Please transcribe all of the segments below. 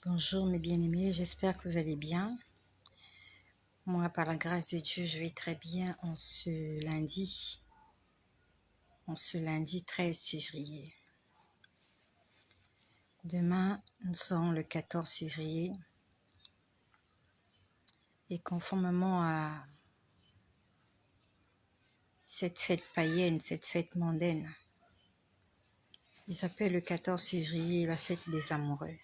Bonjour mes bien-aimés, j'espère que vous allez bien. Moi, par la grâce de Dieu, je vais très bien en ce lundi 13 février. Demain, nous serons le 14 février et conformément à cette fête païenne, cette fête mondaine, ils s'appellent le 14 février la fête des amoureux.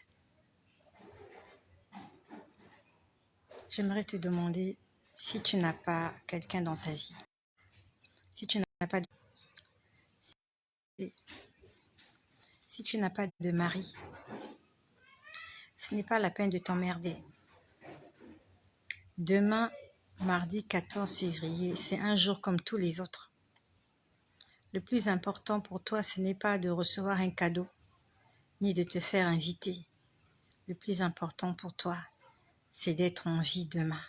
J'aimerais te demander si tu n'as pas quelqu'un dans ta vie, si tu n'as pas de mari, ce n'est pas la peine de t'emmerder. Demain, mardi 14 février, c'est un jour comme tous les autres. Le plus important pour toi, ce n'est pas de recevoir un cadeau, ni de te faire inviter. Le plus important pour toi, c'est d'être en vie demain.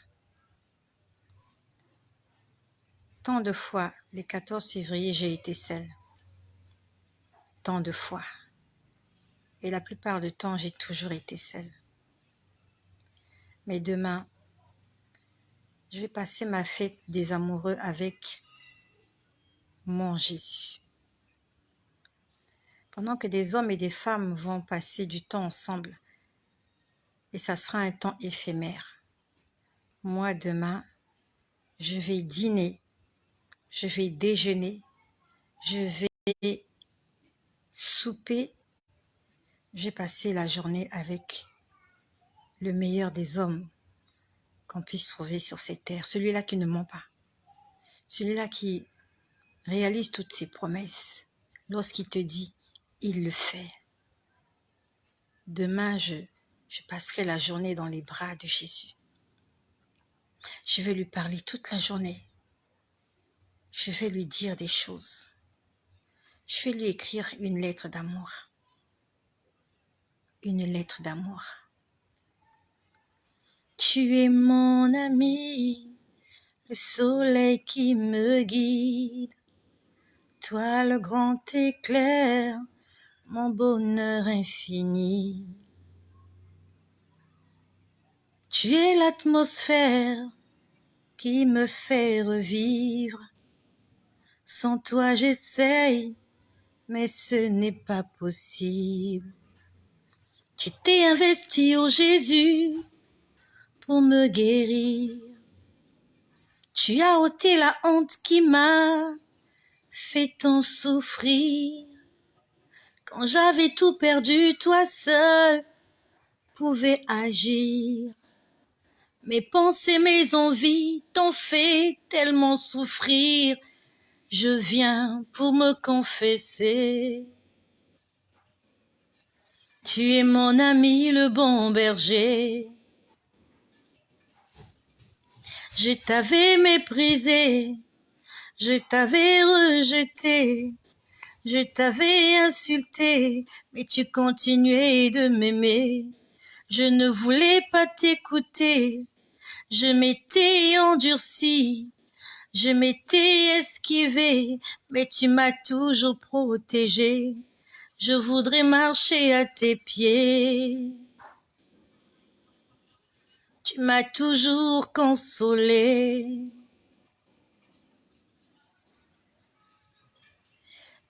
Tant de fois, les 14 février, j'ai été seule. Tant de fois. Et la plupart du temps, j'ai toujours été seule. Mais demain, je vais passer ma fête des amoureux avec mon Jésus. Pendant que des hommes et des femmes vont passer du temps ensemble, et ça sera un temps éphémère. Moi, demain, je vais dîner, je vais déjeuner, je vais souper, je vais passer la journée avec le meilleur des hommes qu'on puisse trouver sur cette terre, celui-là qui ne ment pas, celui-là qui réalise toutes ses promesses. Lorsqu'il te dit, il le fait. Demain, je passerai la journée dans les bras de Jésus. Je vais lui parler toute la journée. Je vais lui dire des choses. Je vais lui écrire une lettre d'amour. Une lettre d'amour. Tu es mon ami, le soleil qui me guide. Toi le grand éclair, mon bonheur infini. Tu es l'atmosphère qui me fait revivre. Sans toi j'essaye, mais ce n'est pas possible. Tu t'es investi, ô Jésus, pour me guérir. Tu as ôté la honte qui m'a fait tant souffrir. Quand j'avais tout perdu, toi seul pouvais agir. Mes pensées, mes envies t'ont fait tellement souffrir. Je viens pour me confesser. Tu es mon ami, le bon berger. Je t'avais méprisé, je t'avais rejeté, je t'avais insulté, mais tu continuais de m'aimer. Je ne voulais pas t'écouter, je m'étais endurci, je m'étais esquivé, mais tu m'as toujours protégé. Je voudrais marcher à tes pieds. Tu m'as toujours consolé.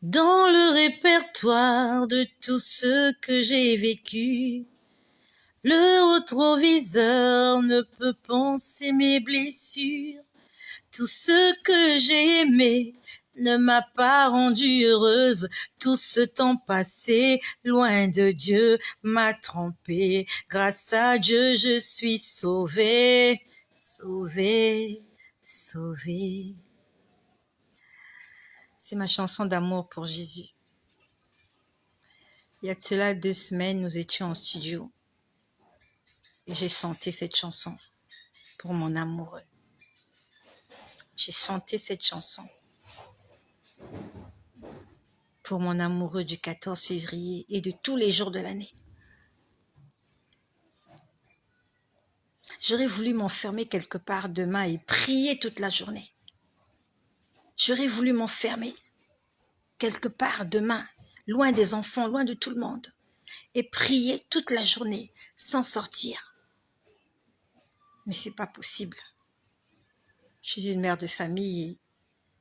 Dans le répertoire de tout ce que j'ai vécu, le rétroviseur ne peut penser mes blessures. Tout ce que j'ai aimé ne m'a pas rendue heureuse. Tout ce temps passé loin de Dieu m'a trompée. Grâce à Dieu, je suis sauvée, sauvée, sauvée. C'est ma chanson d'amour pour Jésus. Il y a de cela 2 semaines, nous étions en studio et j'ai chanté cette chanson pour mon amoureux. J'ai chanté cette chanson pour mon amoureux du 14 février et de tous les jours de l'année. J'aurais voulu m'enfermer quelque part demain et prier toute la journée. J'aurais voulu m'enfermer quelque part demain, loin des enfants, loin de tout le monde. et prier toute la journée sans sortir. Mais c'est pas possible. Je suis une mère de famille et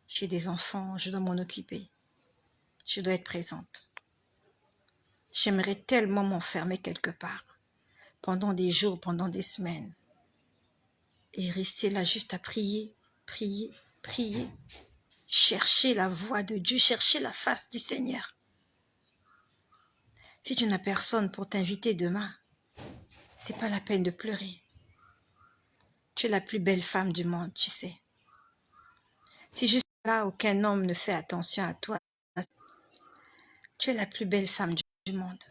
j'ai des enfants, je dois m'en occuper. Je dois être présente. J'aimerais tellement m'enfermer quelque part, pendant des jours, pendant des semaines, et rester là juste à prier, prier, prier, chercher la voix de Dieu, chercher la face du Seigneur. Si tu n'as personne pour t'inviter demain, c'est pas la peine de pleurer. Tu es la plus belle femme du monde, tu sais. Si juste là, aucun homme ne fait attention à toi, tu es la plus belle femme du monde.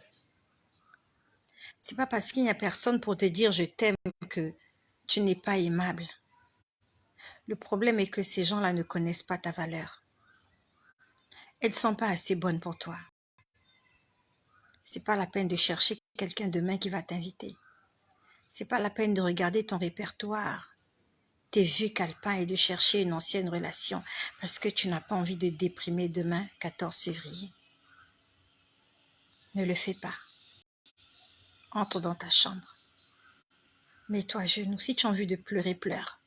C'est pas parce qu'il n'y a personne pour te dire je t'aime que tu n'es pas aimable. Le problème est que ces gens-là ne connaissent pas ta valeur. Elles ne sont pas assez bonnes pour toi. C'est pas la peine de chercher quelqu'un demain qui va t'inviter. C'est pas la peine de regarder ton répertoire, tes vieux calepins et de chercher une ancienne relation parce que tu n'as pas envie de déprimer demain, 14 février. Ne le fais pas. Entre dans ta chambre. Mets-toi à genoux. Si tu as envie de pleurer, pleure.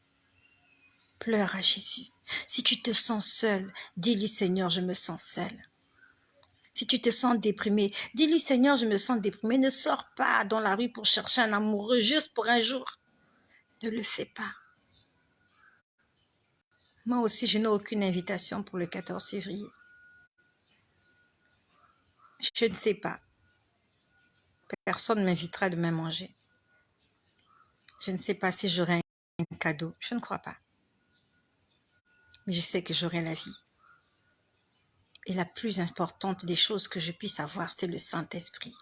Pleure à Jésus. Si tu te sens seul, dis-lui Seigneur, je me sens seul. Si tu te sens déprimé, dis-lui Seigneur, je me sens déprimé. Ne sors pas dans la rue pour chercher un amoureux juste pour un jour. Ne le fais pas. Moi aussi, je n'ai aucune invitation pour le 14 février. Je ne sais pas. Personne ne m'invitera demain manger. Je ne sais pas si j'aurai un cadeau. Je ne crois pas. Mais je sais que j'aurai la vie. Et la plus importante des choses que je puisse avoir, c'est le Saint-Esprit.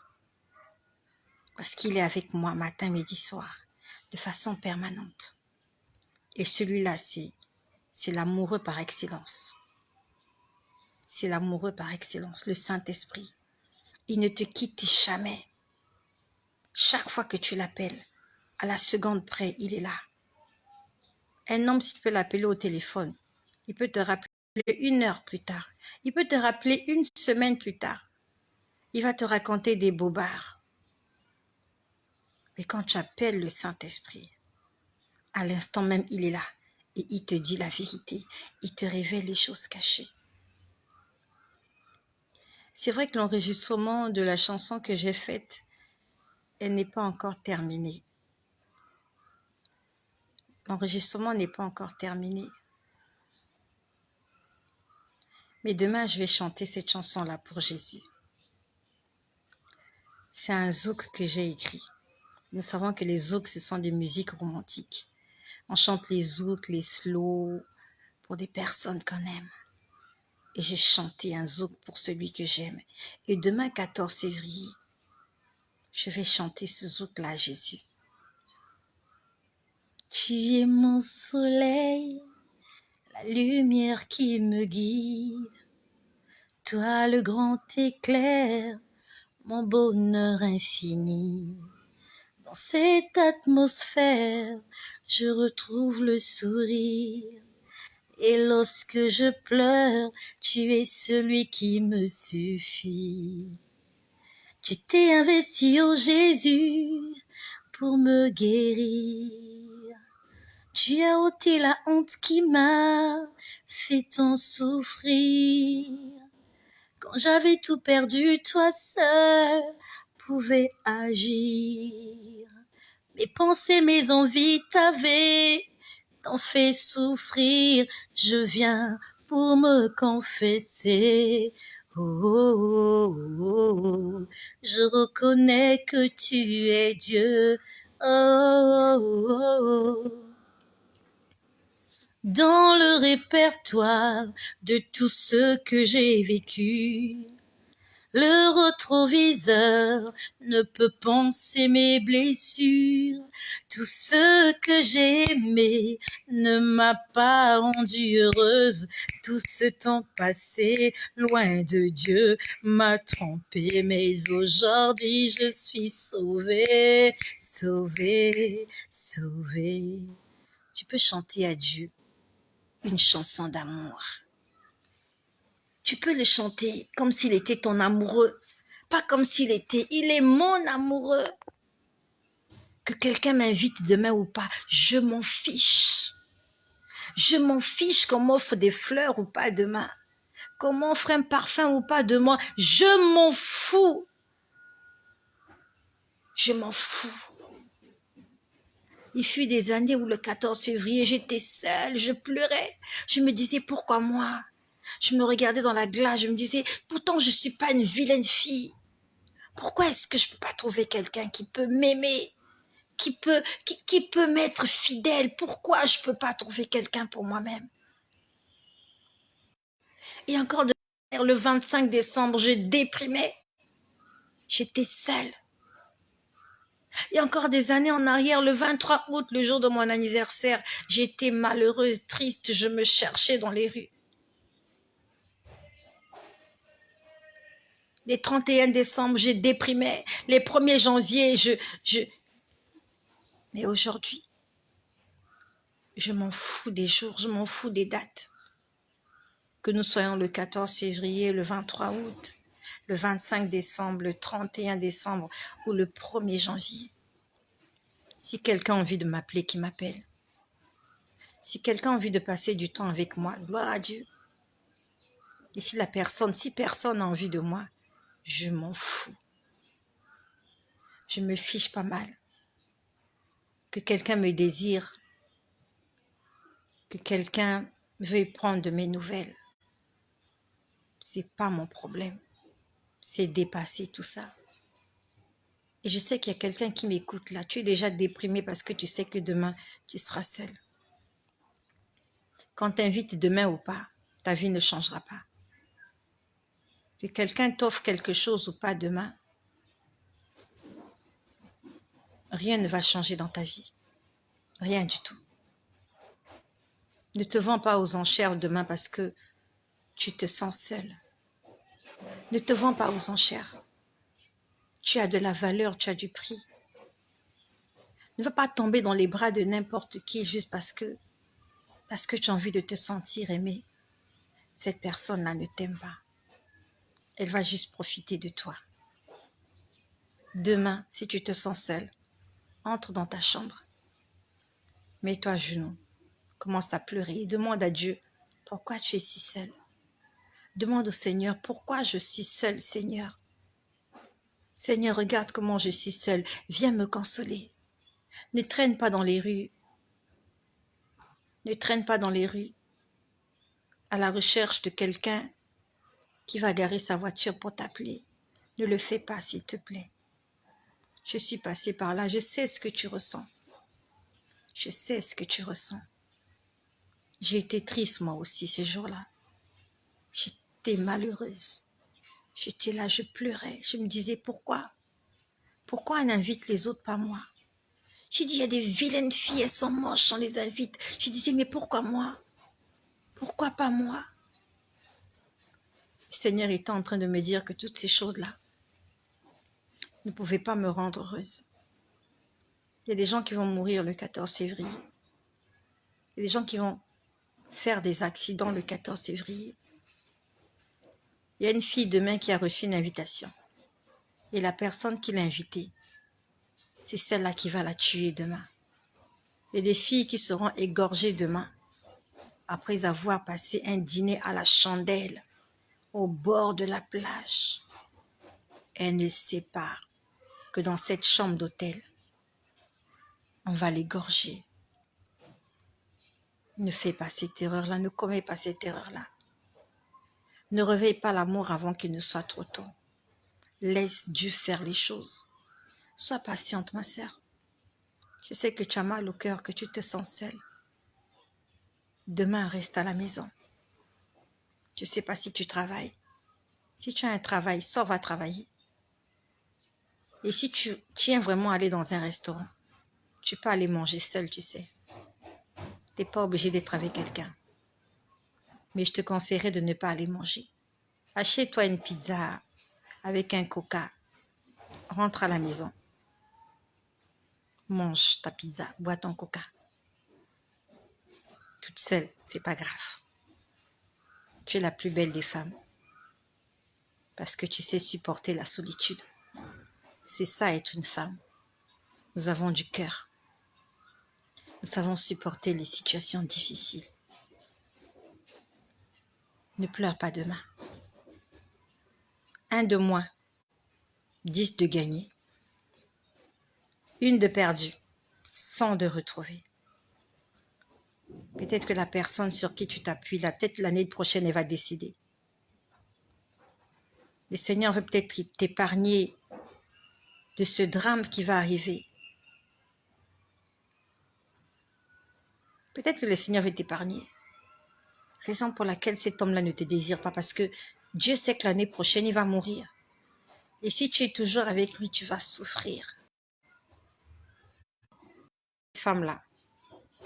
Parce qu'il est avec moi matin, midi, soir, de façon permanente. Et celui-là, c'est l'amoureux par excellence. C'est l'amoureux par excellence, le Saint-Esprit. Il ne te quitte jamais. Chaque fois que tu l'appelles, à la seconde près, il est là. Un homme, si tu peux l'appeler au téléphone, il peut te rappeler 1 heure plus tard. Il peut te rappeler 1 semaine plus tard. Il va te raconter des bobards. Mais quand tu appelles le Saint-Esprit, à l'instant même, il est là. Et il te dit la vérité. Il te révèle les choses cachées. C'est vrai que l'enregistrement de la chanson que j'ai faite, elle n'est pas encore terminée. L'enregistrement n'est pas encore terminé. Mais demain, je vais chanter cette chanson-là pour Jésus. C'est un zouk que j'ai écrit. Nous savons que les zouks, ce sont des musiques romantiques. On chante les zouks, les slows, pour des personnes qu'on aime. Et j'ai chanté un zouk pour celui que j'aime. Et demain, 14 février, je vais chanter ce zouk-là à Jésus. Tu es mon soleil, la lumière qui me guide. Toi le grand éclair, mon bonheur infini. Dans cette atmosphère, je retrouve le sourire. Et lorsque je pleure, tu es celui qui me suffit. Tu t'es investi, oh Jésus, pour me guérir. Tu as ôté la honte qui m'a fait tant souffrir. Quand j'avais tout perdu, toi seul pouvais agir. Mes pensées, mes envies t'avaient tant fait souffrir. Je viens pour me confesser. Oh, oh, oh, oh. Je reconnais que tu es Dieu. Oh, oh, oh, oh. Dans le répertoire de tout ce que j'ai vécu, le rétroviseur ne peut penser mes blessures. Tout ce que j'ai aimé ne m'a pas rendue heureuse. Tout ce temps passé loin de Dieu m'a trompée. Mais aujourd'hui je suis sauvée, sauvée, sauvée. Tu peux chanter à Dieu une chanson d'amour. Tu peux le chanter comme s'il était ton amoureux. pas comme s'il était. Il est mon amoureux. Que quelqu'un m'invite demain ou pas, je m'en fiche. Je m'en fiche qu'on m'offre des fleurs ou pas demain. Qu'on m'offre un parfum ou pas demain. Je m'en fous. Je m'en fous. Il fut des années où le 14 février, j'étais seule, je pleurais. Je me disais, pourquoi moi? Je me regardais dans la glace, je me disais, pourtant je ne suis pas une vilaine fille. Pourquoi est-ce que je ne peux pas trouver quelqu'un qui peut m'aimer, qui peut m'être fidèle? Pourquoi je ne peux pas trouver quelqu'un pour moi-même? Et encore le 25 décembre, je déprimais. J'étais seule. Et encore des années en arrière, le 23 août, le jour de mon anniversaire, j'étais malheureuse, triste, je me cherchais dans les rues. Les 31 décembre, j'ai déprimé. Les 1er janvier, Mais aujourd'hui, je m'en fous des jours, je m'en fous des dates. Que nous soyons le 14 février, le 23 août, le 25 décembre, le 31 décembre ou le 1er janvier. Si quelqu'un a envie de m'appeler, qu'il m'appelle. Si quelqu'un a envie de passer du temps avec moi, gloire à Dieu. Et si personne a envie de moi, je m'en fous. Je me fiche pas mal. Que quelqu'un me désire, que quelqu'un veuille prendre de mes nouvelles. C'est pas mon problème. C'est dépasser tout ça. Et je sais qu'il y a quelqu'un qui m'écoute là. Tu es déjà déprimé parce que tu sais que demain, tu seras seul. Quand t'invites demain ou pas, ta vie ne changera pas. Que quelqu'un t'offre quelque chose ou pas demain, rien ne va changer dans ta vie. Rien du tout. Ne te vends pas aux enchères demain parce que tu te sens seul. Ne te vends pas aux enchères. Tu as de la valeur, tu as du prix. Ne va pas tomber dans les bras de n'importe qui juste parce que tu as envie de te sentir aimé. Cette personne-là ne t'aime pas. Elle va juste profiter de toi. Demain, si tu te sens seul, entre dans ta chambre. Mets-toi à genoux. Commence à pleurer et demande à Dieu pourquoi tu es si seul. Demande au Seigneur pourquoi je suis seule, Seigneur. Seigneur, regarde comment je suis seule. Viens me consoler. Ne traîne pas dans les rues. Ne traîne pas dans les rues à la recherche de quelqu'un qui va garer sa voiture pour t'appeler. Ne le fais pas, s'il te plaît. Je suis passée par là, je sais ce que tu ressens. Je sais ce que tu ressens. J'ai été triste moi aussi ces jours-là. J'étais malheureuse. J'étais là, je pleurais. Je me disais pourquoi? Pourquoi on invite les autres, pas moi? J'ai dit, il y a des vilaines filles, elles sont moches, on les invite. Je disais, mais pourquoi moi? Pourquoi pas moi? Le Seigneur était en train de me dire que toutes ces choses-là ne pouvaient pas me rendre heureuse. Il y a des gens qui vont mourir le 14 février. Il y a des gens qui vont faire des accidents le 14 février. Il y a une fille demain qui a reçu une invitation. Et la personne qui l'a invitée, c'est celle-là qui va la tuer demain. Il y a des filles qui seront égorgées demain après avoir passé un dîner à la chandelle au bord de la plage. Elle ne sait pas que dans cette chambre d'hôtel, on va l'égorger. Ne fais pas cette erreur-là, ne commets pas cette erreur-là. Ne réveille pas l'amour avant qu'il ne soit trop tôt. Laisse Dieu faire les choses. Sois patiente, ma sœur. Je sais que tu as mal au cœur, que tu te sens seule. Demain, reste à la maison. Je ne sais pas si tu travailles. Si tu as un travail, sors, va travailler. Et si tu tiens vraiment à aller dans un restaurant, tu peux aller manger seul, tu sais. Tu n'es pas obligé d'être avec quelqu'un. Mais je te conseillerais de ne pas aller manger. Achète-toi une pizza avec un coca. Rentre à la maison. Mange ta pizza, bois ton coca. Toute seule, c'est pas grave. Tu es la plus belle des femmes. parce que tu sais supporter la solitude. C'est ça être une femme. Nous avons du cœur. Nous savons supporter les situations difficiles. Ne pleure pas demain. 1 de moins, 10 de gagné. 1 de perdu, 100 de retrouvé. Peut-être que la personne sur qui tu t'appuies, là, peut-être l'année prochaine, elle va décéder. Le Seigneur veut peut-être t'épargner de ce drame qui va arriver. Peut-être que le Seigneur veut t'épargner. Raison pour laquelle cet homme-là ne te désire pas, parce que Dieu sait que l'année prochaine, il va mourir. Et si tu es toujours avec lui, tu vas souffrir. Cette femme-là,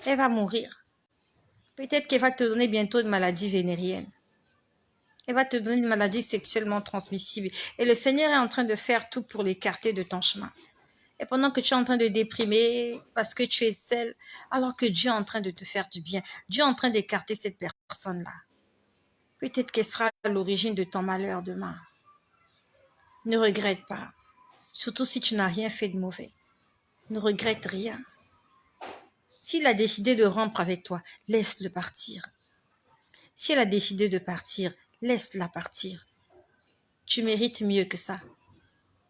elle va mourir. Peut-être qu'elle va te donner bientôt une maladie vénérienne. Elle va te donner une maladie sexuellement transmissible. Et le Seigneur est en train de faire tout pour l'écarter de ton chemin. Et pendant que tu es en train de déprimer parce que tu es seule, alors que Dieu est en train de te faire du bien, Dieu est en train d'écarter cette personne-là. Peut-être qu'elle sera à l'origine de ton malheur demain. Ne regrette pas. Surtout si tu n'as rien fait de mauvais. Ne regrette rien. S'il a décidé de rompre avec toi, laisse-le partir. Si elle a décidé de partir, laisse-la partir. Tu mérites mieux que ça.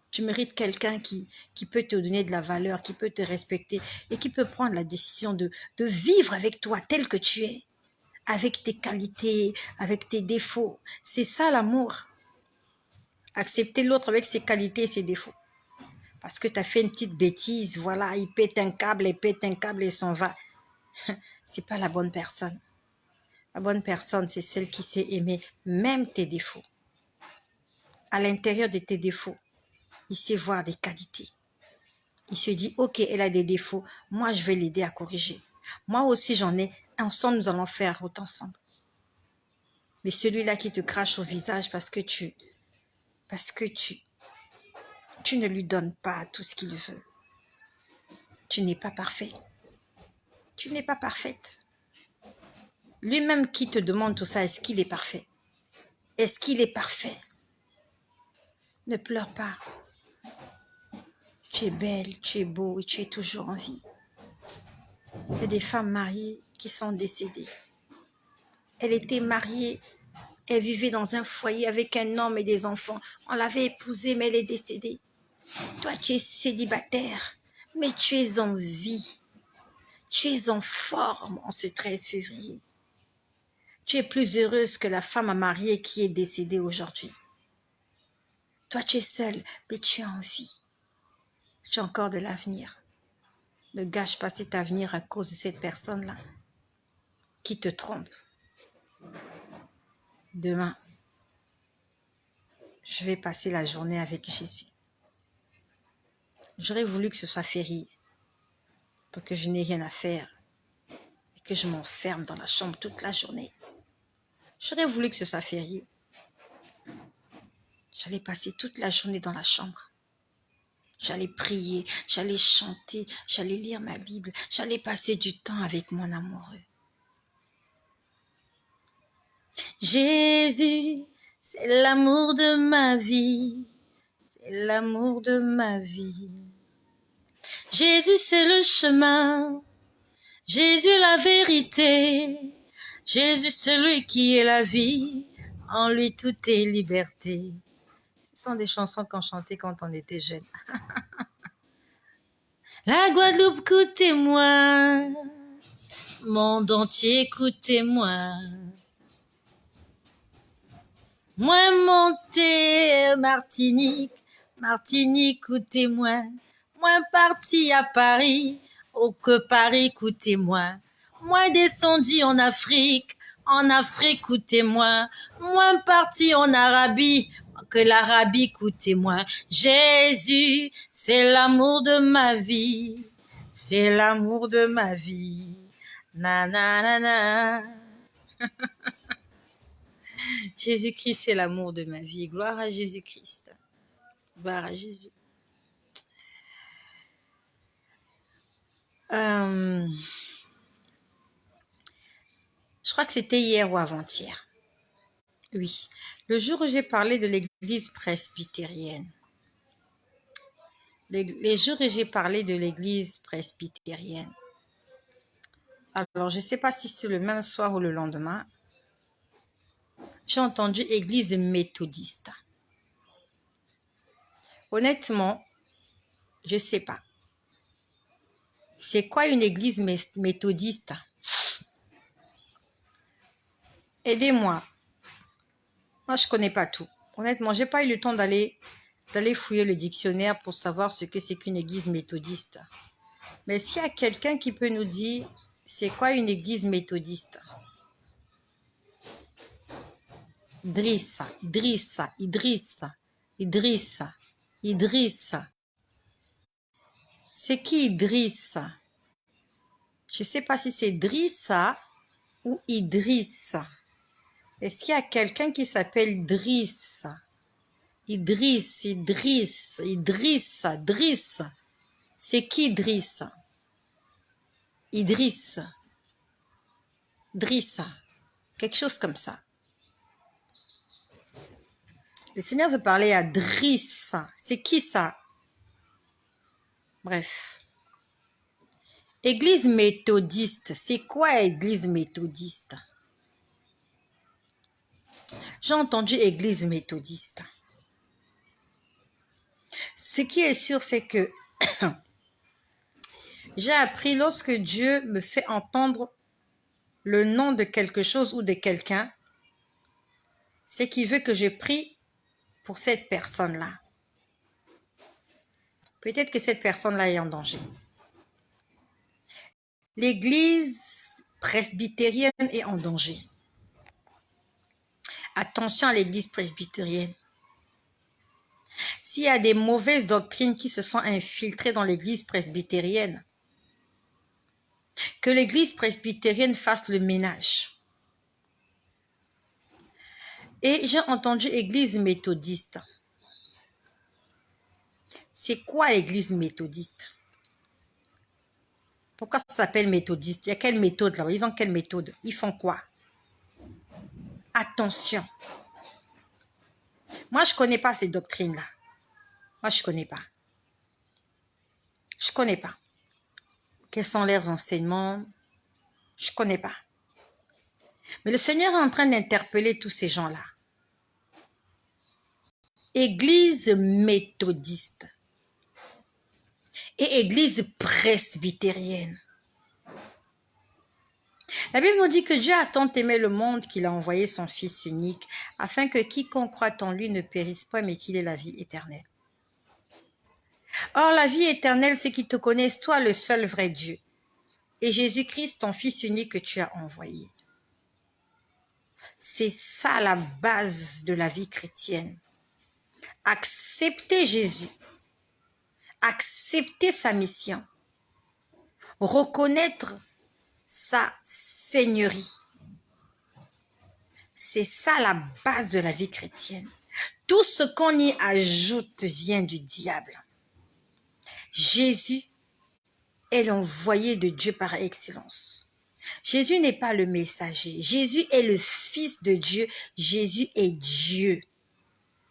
Tu mérites quelqu'un qui peut te donner de la valeur, qui peut te respecter et qui peut prendre la décision de vivre avec toi tel que tu es, avec tes qualités, avec tes défauts. C'est ça l'amour. Accepter l'autre avec ses qualités et ses défauts. Parce que tu as fait une petite bêtise, voilà, il pète un câble et s'en va. C'est pas la bonne personne. La bonne personne, c'est celle qui sait aimer même tes défauts. À l'intérieur de tes défauts, il sait voir des qualités. Il se dit, ok, elle a des défauts, moi je vais l'aider à corriger. Moi aussi j'en ai, ensemble nous allons faire route ensemble. Mais celui-là qui te crache au visage parce que tu ne lui donnes pas tout ce qu'il veut. Tu n'es pas parfait. Tu n'es pas parfaite. Lui-même qui te demande tout ça, est-ce qu'il est parfait? Est-ce qu'il est parfait? Ne pleure pas. Tu es belle, tu es beau et tu es toujours en vie. Il y a des femmes mariées qui sont décédées. Elle était mariée, elle vivait dans un foyer avec un homme et des enfants. On l'avait épousée, mais elle est décédée. Toi, tu es célibataire, mais tu es en vie. Tu es en forme en ce 13 février. Tu es plus heureuse que la femme mariée qui est décédée aujourd'hui. Toi, tu es seule, mais tu es en vie. Tu as encore de l'avenir. Ne gâche pas cet avenir à cause de cette personne-là qui te trompe. Demain, je vais passer la journée avec Jésus. J'aurais voulu que ce soit férié pour que je n'ai rien à faire et que je m'enferme dans la chambre toute la journée. J'aurais voulu que ce soit férié. J'allais passer toute la journée dans la chambre. J'allais prier, j'allais chanter, j'allais lire ma Bible, j'allais passer du temps avec mon amoureux. Jésus, c'est l'amour de ma vie, c'est l'amour de ma vie. Jésus, c'est le chemin, Jésus, la vérité, Jésus, celui qui est la vie, en lui tout est liberté. Ce sont des chansons qu'on chantait quand on était jeunes. La Guadeloupe, écoutez-moi, monde entier, écoutez-moi. Moi monté Martinique, Martinique, écoutez-moi. Moi parti à Paris, oh que Paris, écoutez-moi. Moi descendu en Afrique, écoutez-moi. Moi parti en Arabie, que l'Arabie, écoutez-moi. Jésus, c'est l'amour de ma vie, c'est l'amour de ma vie. Na na na na. Jésus-Christ, c'est l'amour de ma vie. Gloire à Jésus-Christ. Gloire à Jésus. Je crois que c'était hier ou avant-hier. Oui, le jour où j'ai parlé de l'église presbytérienne, les jours où j'ai parlé de l'église presbytérienne, alors je ne sais pas si c'est le même soir ou le lendemain, j'ai entendu église méthodiste. Honnêtement, je ne sais pas. C'est quoi une église méthodiste? Aidez-moi. Moi, je ne connais pas tout. Honnêtement, je n'ai pas eu le temps d'aller fouiller le dictionnaire pour savoir ce que c'est qu'une église méthodiste. Mais s'il y a quelqu'un qui peut nous dire c'est quoi une église méthodiste? Idrissa, Idrissa, Idrissa, Idrissa, Idrissa. C'est qui Idrissa? Je ne sais pas si c'est Drissa ou Idrissa. Est-ce qu'il y a quelqu'un qui s'appelle Drissa? Idriss, Idriss, Idrissa, Driss. C'est qui Idriss? Idriss, Drissa, quelque chose comme ça. Le Seigneur veut parler à Driss. C'est qui ça? Bref. Église méthodiste. C'est quoi église méthodiste? J'ai entendu église méthodiste. Ce qui est sûr, c'est que j'ai appris lorsque Dieu me fait entendre le nom de quelque chose ou de quelqu'un, c'est qu'il veut que je prie pour cette personne-là. Peut-être que cette personne-là est en danger. L'église presbytérienne est en danger. Attention à l'église presbytérienne. S'il y a des mauvaises doctrines qui se sont infiltrées dans l'église presbytérienne, que l'église presbytérienne fasse le ménage. Et j'ai entendu église méthodiste. C'est quoi l'église méthodiste? Pourquoi ça s'appelle méthodiste? Il y a quelle méthode là? Ils ont quelle méthode? Ils font quoi? Attention. Moi, je ne connais pas ces doctrines-là. Moi, je ne connais pas. Je ne connais pas. Quels sont leurs enseignements? Je ne connais pas. Mais le Seigneur est en train d'interpeller tous ces gens-là. Église méthodiste et église presbytérienne. La Bible nous dit que Dieu a tant aimé le monde qu'il a envoyé son Fils unique afin que quiconque croit en lui ne périsse pas mais qu'il ait la vie éternelle. Or, la vie éternelle, c'est qu'ils te connaissent, toi, le seul vrai Dieu, et Jésus-Christ, ton Fils unique que tu as envoyé. C'est ça la base de la vie chrétienne. Accepter Jésus, accepter sa mission, reconnaître sa seigneurie. C'est ça la base de la vie chrétienne. Tout ce qu'on y ajoute vient du diable. Jésus est l'envoyé de Dieu par excellence. Jésus n'est pas le messager. Jésus est le Fils de Dieu. Jésus est Dieu.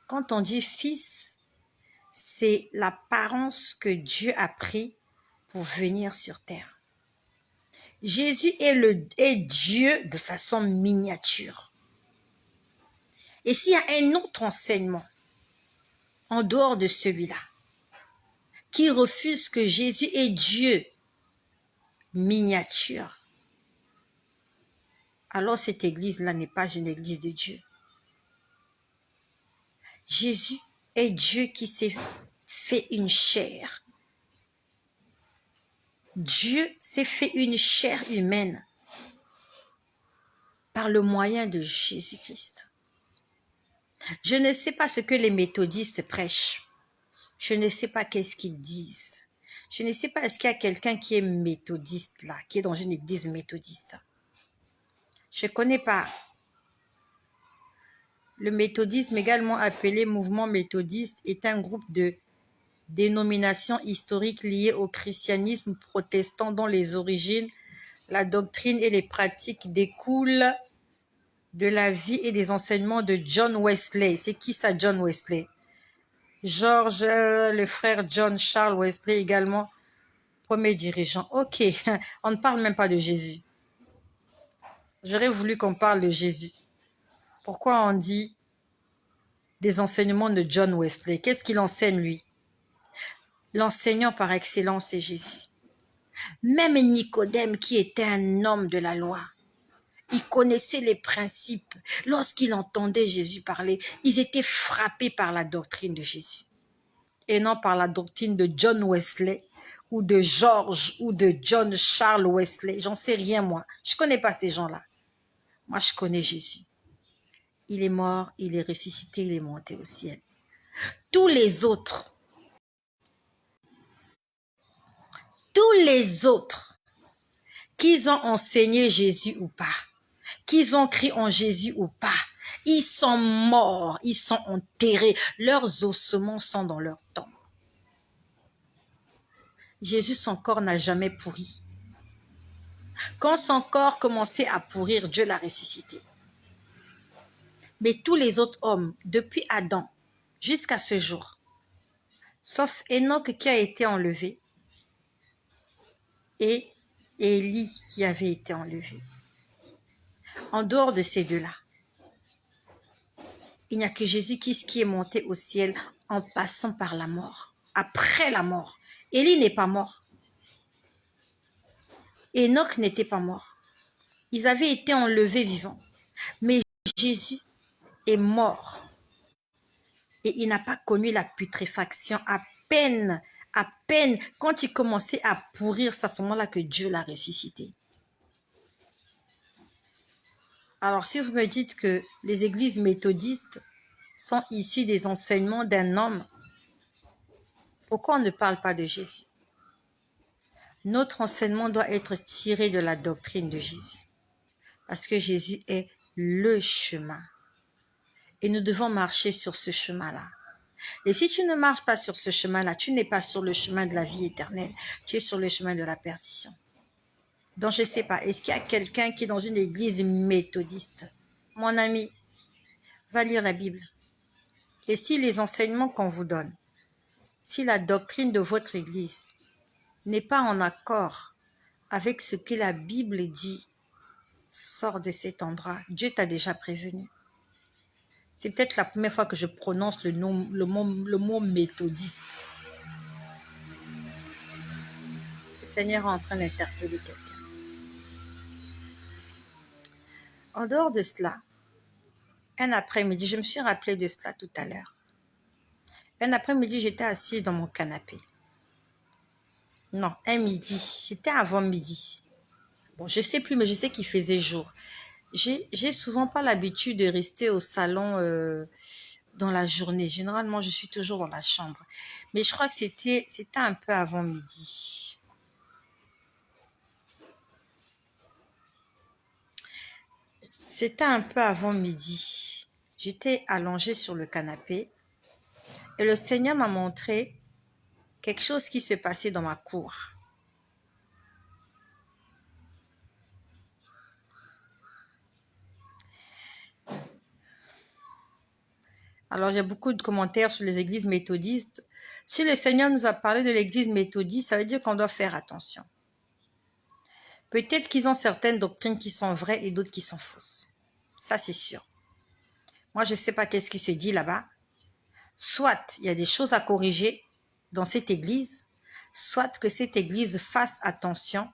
Quand on dit Fils, c'est l'apparence que Dieu a pris pour venir sur terre. Jésus est Dieu de façon miniature. Et s'il y a un autre enseignement en dehors de celui-là, qui refuse que Jésus est Dieu miniature, alors cette église-là n'est pas une église de Dieu. Jésus est Dieu qui s'est fait une chair. Dieu s'est fait une chair humaine par le moyen de Jésus-Christ. Je ne sais pas ce que les méthodistes prêchent. Je ne sais pas qu'est-ce qu'ils disent. Je ne sais pas est-ce qu'il y a quelqu'un qui est méthodiste là, qui est dans une église méthodiste. Je ne connais pas. Le méthodisme, également appelé mouvement méthodiste, est un groupe de dénominations historiques liées au christianisme protestant dont les origines, la doctrine et les pratiques découlent de la vie et des enseignements de John Wesley. C'est qui ça, John Wesley? George, le frère John Charles Wesley également, premier dirigeant. Ok, on ne parle même pas de Jésus. J'aurais voulu qu'on parle de Jésus. Pourquoi on dit des enseignements de John Wesley? Qu'est-ce qu'il enseigne, lui? L'enseignant par excellence, c'est Jésus. Même Nicodème, qui était un homme de la loi, il connaissait les principes. Lorsqu'il entendait Jésus parler, ils étaient frappés par la doctrine de Jésus. Et non par la doctrine de John Wesley, ou de George, ou de John Charles Wesley. J'en sais rien, moi. Je ne connais pas ces gens-là. Moi, je connais Jésus. Il est mort, il est ressuscité, il est monté au ciel. Tous les autres, qu'ils ont enseigné Jésus ou pas, qu'ils ont cru en Jésus ou pas, ils sont morts, ils sont enterrés, leurs ossements sont dans leur tombe. Jésus, son corps n'a jamais pourri. Quand son corps commençait à pourrir, Dieu l'a ressuscité. Mais tous les autres hommes, depuis Adam jusqu'à ce jour, sauf Enoch qui a été enlevé et Élie qui avait été enlevé. En dehors de ces deux-là, il n'y a que Jésus qui est monté au ciel en passant par la mort, après la mort. Élie n'est pas mort. Enoch n'était pas mort. Ils avaient été enlevés vivants. Mais Jésus est mort. Et il n'a pas connu la putréfaction. À peine, quand il commençait à pourrir, c'est à ce moment-là que Dieu l'a ressuscité. Alors, si vous me dites que les églises méthodistes sont issues des enseignements d'un homme, pourquoi on ne parle pas de Jésus? Notre enseignement doit être tiré de la doctrine de Jésus. Parce que Jésus est le chemin. Et nous devons marcher sur ce chemin-là. Et si tu ne marches pas sur ce chemin-là, tu n'es pas sur le chemin de la vie éternelle. Tu es sur le chemin de la perdition. Donc, je ne sais pas, est-ce qu'il y a quelqu'un qui est dans une église méthodiste? Mon ami, va lire la Bible. Et si les enseignements qu'on vous donne, si la doctrine de votre église n'est pas en accord avec ce que la Bible dit, sors de cet endroit. Dieu t'a déjà prévenu. C'est peut-être la première fois que je prononce le mot méthodiste. Le Seigneur est en train d'interpeller quelqu'un. En dehors de cela, un après-midi, je me suis rappelé de cela tout à l'heure. Un après-midi, j'étais assise dans mon canapé. Non, un midi. C'était avant midi. Bon, je ne sais plus, mais je sais qu'il faisait jour. J'ai souvent pas l'habitude de rester au salon dans la journée. Généralement, je suis toujours dans la chambre. Mais je crois que c'était un peu avant midi. C'était un peu avant midi. J'étais allongée sur le canapé et le Seigneur m'a montré quelque chose qui se passait dans ma cour. Alors, j'ai beaucoup de commentaires sur les églises méthodistes. Si le Seigneur nous a parlé de l'église méthodiste, ça veut dire qu'on doit faire attention. Peut-être qu'ils ont certaines doctrines qui sont vraies et d'autres qui sont fausses. Ça, c'est sûr. Moi, je ne sais pas qu'est-ce qui se dit là-bas. Soit il y a des choses à corriger dans cette église, soit que cette église fasse attention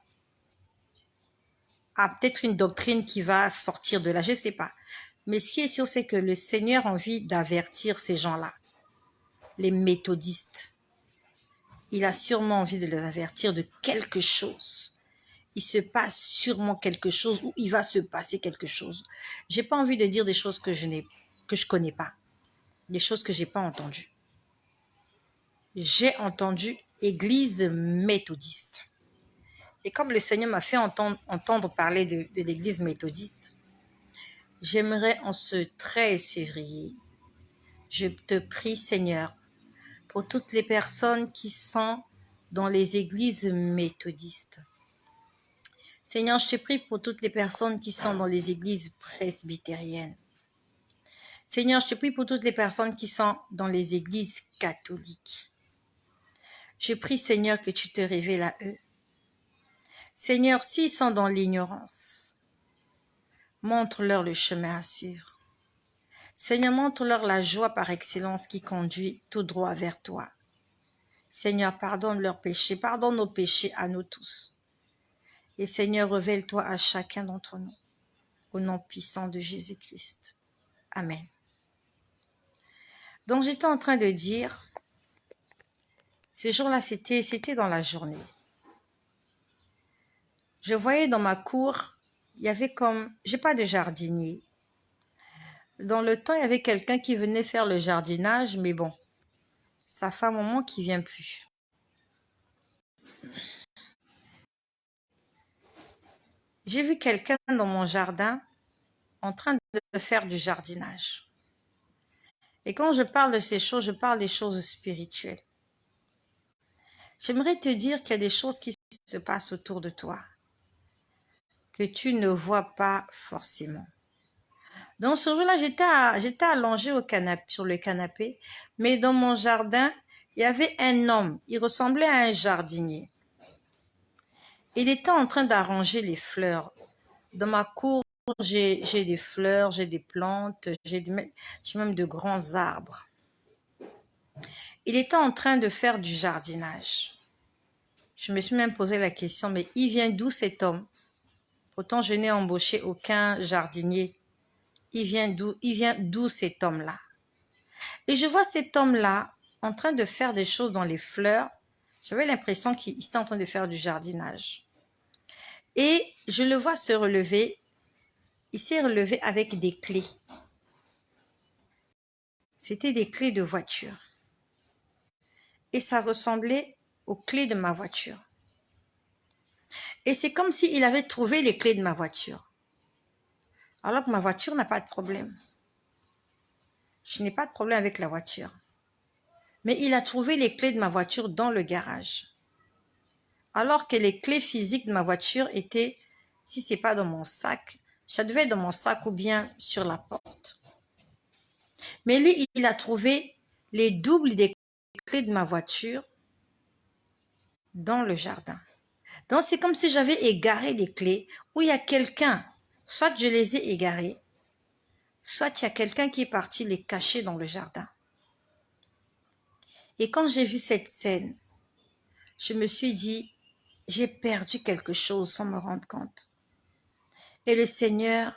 à peut-être une doctrine qui va sortir de là, je ne sais pas. Mais ce qui est sûr, c'est que le Seigneur a envie d'avertir ces gens-là, les méthodistes. Il a sûrement envie de les avertir de quelque chose. Il se passe sûrement quelque chose ou il va se passer quelque chose. J'ai pas envie de dire des choses que je connais pas, des choses que j'ai pas entendues. J'ai entendu église méthodiste. Et comme le Seigneur m'a fait entendre parler de l'église méthodiste, j'aimerais en ce 13 février, je te prie Seigneur, pour toutes les personnes qui sont dans les églises méthodistes. Seigneur, je te prie pour toutes les personnes qui sont dans les églises presbytériennes. Seigneur, je te prie pour toutes les personnes qui sont dans les églises catholiques. Je prie, Seigneur, que tu te révèles à eux. Seigneur, s'ils sont dans l'ignorance, montre-leur le chemin à suivre. Seigneur, montre-leur la joie par excellence qui conduit tout droit vers toi. Seigneur, pardonne leurs péchés, pardonne nos péchés à nous tous. Et Seigneur, révèle-toi à chacun d'entre nous, au nom puissant de Jésus-Christ. Amen. Donc j'étais en train de dire, ce jour-là, c'était dans la journée. Je voyais dans ma cour, il y avait comme, j'ai pas de jardinier. Dans le temps, il y avait quelqu'un qui venait faire le jardinage, mais bon, ça fait un moment qu'il vient plus. J'ai vu quelqu'un dans mon jardin en train de faire du jardinage. Et quand je parle de ces choses, je parle des choses spirituelles. J'aimerais te dire qu'il y a des choses qui se passent autour de toi que tu ne vois pas forcément. Donc ce jour-là, j'étais allongée sur le canapé, mais dans mon jardin, il y avait un homme. Il ressemblait à un jardinier. Il était en train d'arranger les fleurs. Dans ma cour, j'ai des fleurs, j'ai des plantes, j'ai même de grands arbres. Il était en train de faire du jardinage. Je me suis même posé la question, mais il vient d'où cet homme? Pourtant, je n'ai embauché aucun jardinier. Il vient d'où cet homme-là? Et je vois cet homme-là en train de faire des choses dans les fleurs. J'avais l'impression qu'il était en train de faire du jardinage. Et je le vois se relever. Il s'est relevé avec des clés. C'était des clés de voiture. Et ça ressemblait aux clés de ma voiture. Et c'est comme s'il avait trouvé les clés de ma voiture. Alors que ma voiture n'a pas de problème. Je n'ai pas de problème avec la voiture. Mais il a trouvé les clés de ma voiture dans le garage. Alors que les clés physiques de ma voiture étaient, si ce n'est pas dans mon sac, ça devait être dans mon sac ou bien sur la porte. Mais lui, il a trouvé les doubles des clés de ma voiture dans le jardin. Donc c'est comme si j'avais égaré des clés où il y a quelqu'un, soit je les ai égarées, soit il y a quelqu'un qui est parti les cacher dans le jardin. Et quand j'ai vu cette scène, je me suis dit, j'ai perdu quelque chose sans me rendre compte. Et le Seigneur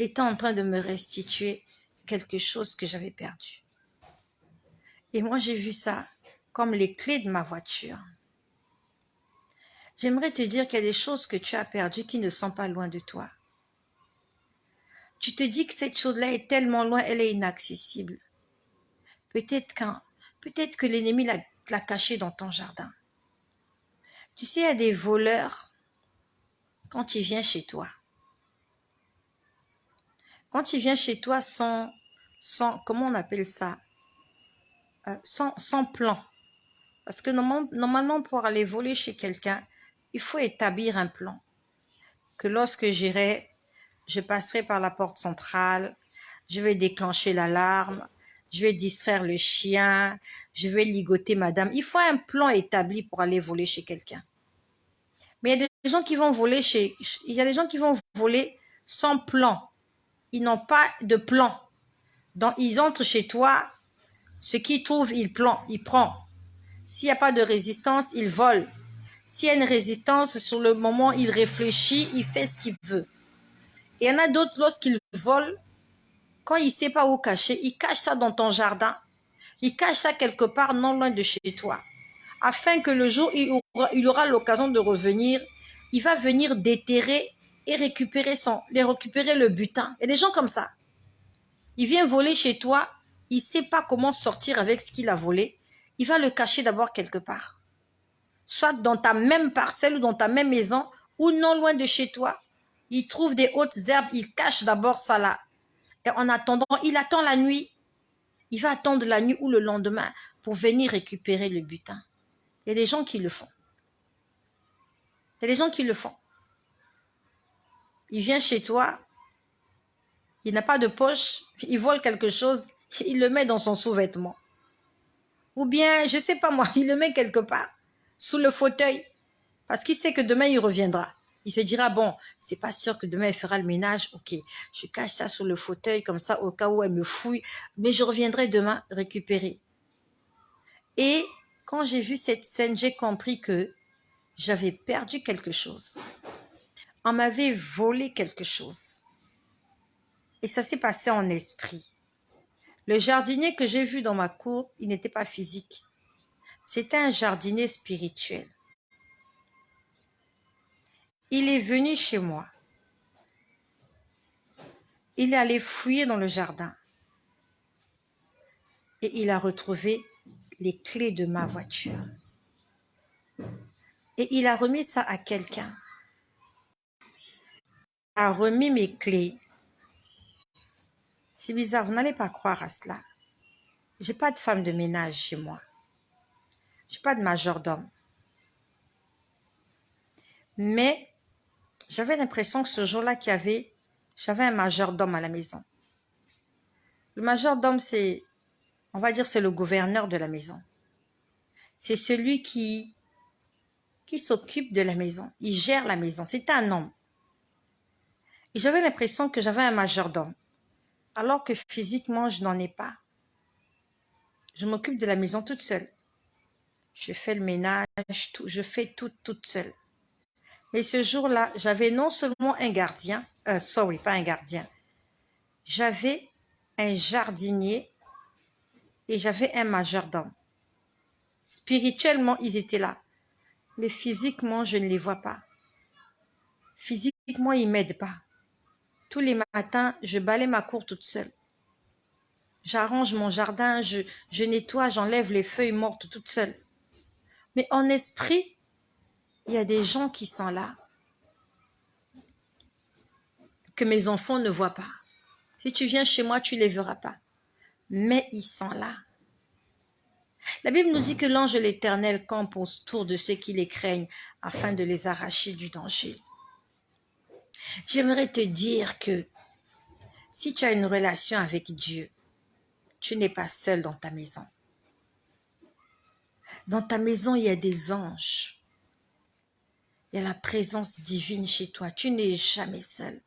était en train de me restituer quelque chose que j'avais perdu. Et moi, j'ai vu ça comme les clés de ma voiture. J'aimerais te dire qu'il y a des choses que tu as perdues qui ne sont pas loin de toi. Tu te dis que cette chose-là est tellement loin, elle est inaccessible. Peut-être que l'ennemi l'a cachée dans ton jardin. Tu sais, il y a des voleurs quand il vient chez toi. Quand il vient chez toi sans comment on appelle ça? Sans plan. Parce que normalement, pour aller voler chez quelqu'un, il faut établir un plan. Que lorsque j'irai, je passerai par la porte centrale, je vais déclencher l'alarme, je vais distraire le chien, je vais ligoter madame. Il faut un plan établi pour aller voler chez quelqu'un. Mais il y a des gens qui vont voler sans plan. Ils n'ont pas de plan. Donc, ils entrent chez toi, ce qu'ils trouvent, ils prennent. S'il n'y a pas de résistance, il vole. S'il y a une résistance, sur le moment, il réfléchit, il fait ce qu'il veut. Et il y en a d'autres, lorsqu'ils volent, quand il ne sait pas où cacher, il cache ça dans ton jardin. Il cache ça quelque part, non loin de chez toi. Afin que le jour où il aura l'occasion de revenir, il va venir déterrer et récupérer le butin. Il y a des gens comme ça. Il vient voler chez toi, il ne sait pas comment sortir avec ce qu'il a volé. Il va le cacher d'abord quelque part. Soit dans ta même parcelle ou dans ta même maison ou non loin de chez toi. Il trouve des hautes herbes, il cache d'abord ça là. Et en attendant, il attend la nuit. Il va attendre la nuit ou le lendemain pour venir récupérer le butin. Il y a des gens qui le font. Il y a des gens qui le font. il vient chez toi, il n'a pas de poche, il vole quelque chose, il le met dans son sous-vêtement. Ou bien, je ne sais pas moi, il le met quelque part, sous le fauteuil, parce qu'il sait que demain il reviendra. Il se dira, bon, c'est pas sûr que demain il fera le ménage, ok, je cache ça sous le fauteuil, comme ça, au cas où elle me fouille, mais je reviendrai demain récupérer. Et quand j'ai vu cette scène, j'ai compris que j'avais perdu quelque chose. On m'avait volé quelque chose. Et ça s'est passé en esprit. Le jardinier que j'ai vu dans ma cour, il n'était pas physique. C'était un jardinier spirituel. Il est venu chez moi. Il est allé fouiller dans le jardin. Et il a retrouvé les clés de ma voiture. Et il a remis ça à quelqu'un. Il a remis mes clés. C'est bizarre, vous n'allez pas croire à cela. J'ai pas de femme de ménage chez moi. J'ai pas de majordome. Mais j'avais l'impression que ce jour-là j'avais un majordome à la maison. Le majordome, on va dire, c'est le gouverneur de la maison. C'est celui qui s'occupe de la maison. Il gère la maison. C'est un homme. Et j'avais l'impression que j'avais un majordome. Alors que physiquement, je n'en ai pas. Je m'occupe de la maison toute seule. Je fais le ménage, tout, je fais tout toute seule. Mais ce jour-là, j'avais non seulement un gardien, pas un gardien, j'avais un jardinier et j'avais un majordome. Spirituellement, ils étaient là. Mais physiquement, je ne les vois pas. Physiquement, ils ne m'aident pas. Tous les matins, je balaye ma cour toute seule. J'arrange mon jardin, je nettoie, j'enlève les feuilles mortes toute seule. Mais en esprit, il y a des gens qui sont là, que mes enfants ne voient pas. Si tu viens chez moi, tu ne les verras pas. Mais ils sont là. La Bible nous dit que l'ange de l'Éternel campe autour de ceux qui les craignent afin de les arracher du danger. J'aimerais te dire que si tu as une relation avec Dieu, tu n'es pas seul dans ta maison. Dans ta maison, il y a des anges. Il y a la présence divine chez toi. Tu n'es jamais seul.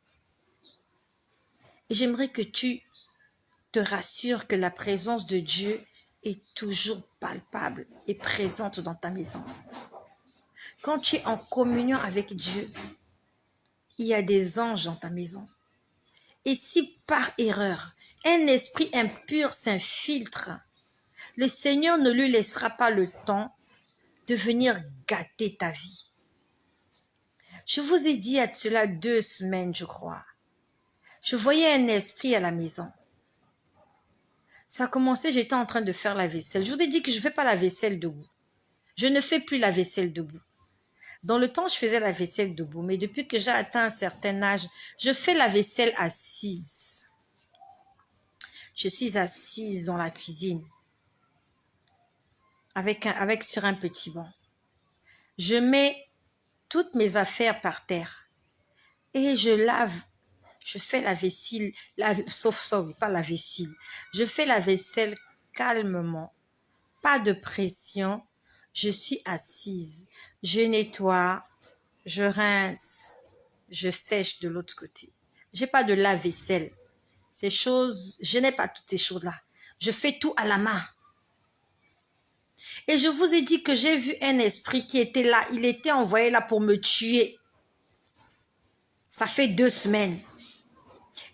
Et j'aimerais que tu te rassures que la présence de Dieu est toujours palpable et présente dans ta maison. Quand tu es en communion avec Dieu, il y a des anges dans ta maison. Et si par erreur, un esprit impur s'infiltre, le Seigneur ne lui laissera pas le temps de venir gâter ta vie. Je vous ai dit il y a cela 2 semaines, je crois. Je voyais un esprit à la maison. Ça a commencé, j'étais en train de faire la vaisselle. Je vous ai dit que je ne fais pas la vaisselle debout. Je ne fais plus la vaisselle debout. Dans le temps, je faisais la vaisselle debout, mais depuis que j'ai atteint un certain âge, je fais la vaisselle assise. Je suis assise dans la cuisine, sur un petit banc. Je mets toutes mes affaires par terre et je lave. Je fais la vaisselle, pas la vaisselle. Je fais la vaisselle calmement, pas de pression. Je suis assise, je nettoie, je rince, je sèche de l'autre côté. J'ai pas de lave-vaisselle. Ces choses, je n'ai pas toutes ces choses-là. Je fais tout à la main. Et je vous ai dit que j'ai vu un esprit qui était là. Il était envoyé là pour me tuer. Ça fait 2 semaines.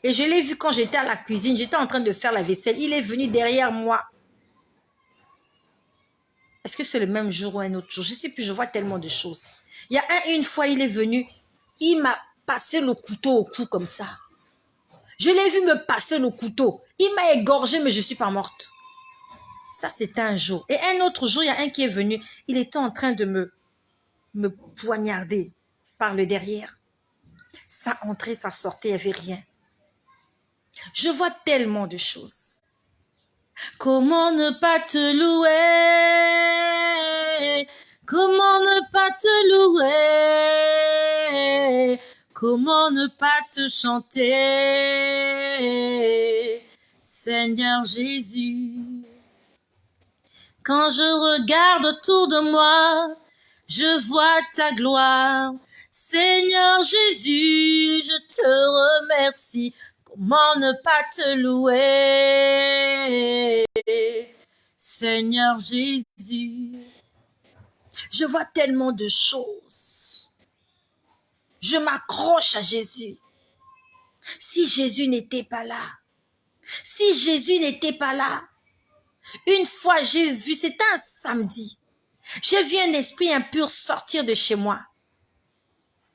Et je l'ai vu quand j'étais à la cuisine. J'étais en train de faire la vaisselle. Il est venu derrière moi. Est-ce que c'est le même jour ou un autre jour? Je ne sais plus, je vois tellement de choses. Il y a une fois, il est venu. Il m'a passé le couteau au cou comme ça. Je l'ai vu me passer le couteau. Il m'a égorgé, mais je ne suis pas morte. Ça, c'était un jour. Et un autre jour, il y a un qui est venu. Il était en train de me poignarder par le derrière. Ça entrait, ça sortait, il n'y avait rien. Je vois tellement de choses. Comment ne pas te louer? Comment ne pas te louer? Comment ne pas te chanter, Seigneur Jésus? Quand je regarde autour de moi, je vois ta gloire. Seigneur Jésus, je te remercie. Comment ne pas te louer, Seigneur Jésus? Je vois tellement de choses. Je m'accroche à Jésus. Si Jésus n'était pas là, si Jésus n'était pas là, une fois j'ai vu, c'était un samedi, j'ai vu un esprit impur sortir de chez moi.